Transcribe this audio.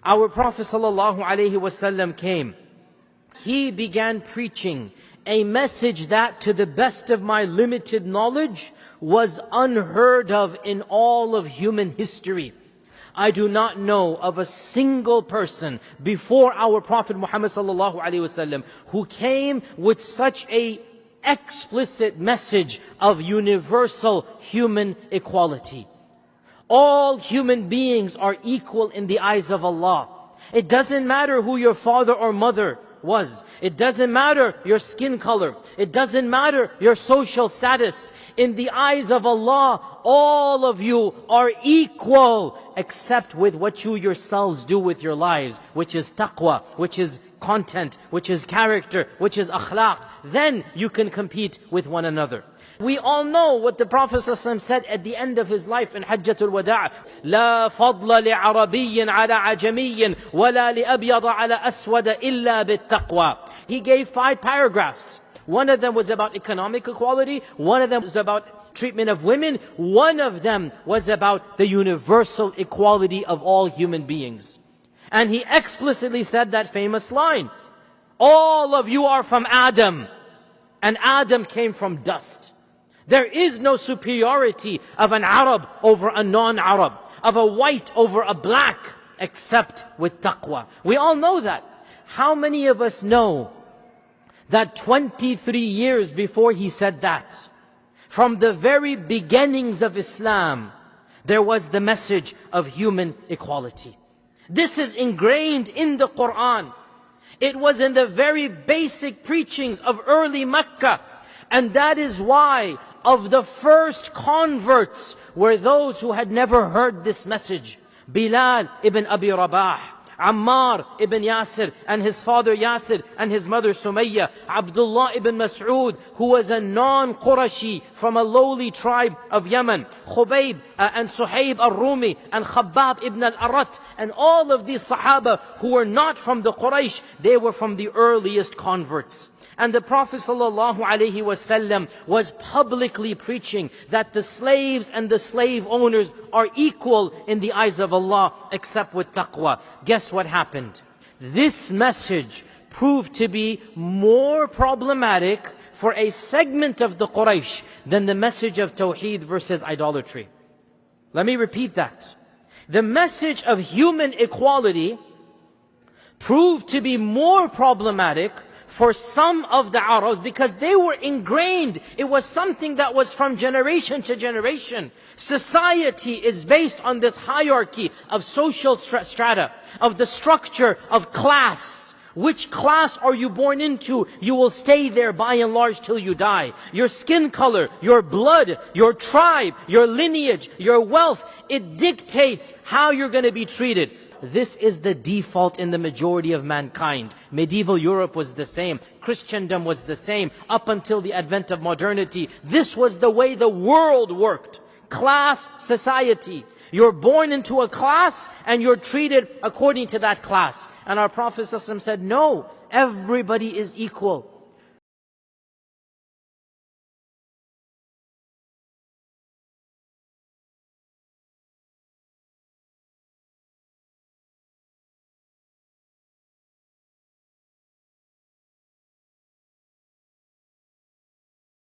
Our Prophet ﷺ came. He began preaching a message that, to the best of my limited knowledge, was unheard of in all of human history. I do not know of a single person before our Prophet Muhammad ﷺ who came with such a explicit message of universal human equality. All human beings are equal in the eyes of Allah. It doesn't matter who your father or mother was. It doesn't matter your skin color. It doesn't matter your social status. In the eyes of Allah, all of you are equal, except with what you yourselves do with your lives, which is taqwa, which is content, which is character, which is akhlaq. Then you can compete with one another. We all know what the Prophet ﷺ said at the end of his life in Hajjatul Wada'. لا فضل لعربي على عجمي ولا لأبيض على أسود إلا بالتقوى. He gave 5 paragraphs. One of them was about economic equality. One of them was about treatment of women. One of them was about the universal equality of all human beings. And he explicitly said that famous line, all of you are from Adam, and Adam came from dust. There is no superiority of an Arab over a non-Arab, of a white over a black, except with taqwa. We all know that. How many of us know that 23 years before he said that, from the very beginnings of Islam, there was the message of human equality? This is ingrained in the Quran. It was in the very basic preachings of early Mecca. And that is why of the first converts were those who had never heard this message. Bilal ibn Abi Rabah, Ammar ibn Yasir and his father Yasir and his mother Sumayya, Abdullah ibn Mas'ud, who was a non-Qurashi from a lowly tribe of Yemen, Khubayb and Suhaib al-Rumi and Khabbab ibn al-Arat, and all of these Sahaba who were not from the Quraysh, they were from the earliest converts. And the Prophet ﷺ was publicly preaching that the slaves and the slave owners are equal in the eyes of Allah, except with taqwa. Guess what happened? This message proved to be more problematic for a segment of the Quraysh than the message of Tawheed versus idolatry. Let me repeat that. The message of human equality proved to be more problematic for some of the Arabs because they were ingrained. It was something that was from generation to generation. Society is based on this hierarchy of social strata, of the structure of class. Which class are you born into? You will stay there by and large till you die. Your skin color, your blood, your tribe, your lineage, your wealth, it dictates how you're going to be treated. This is the default in the majority of mankind. Medieval Europe was the same. Christendom was the same. Up until the advent of modernity, this was the way the world worked. Class society. You're born into a class and you're treated according to that class. And our Prophet ﷺ said, no, everybody is equal.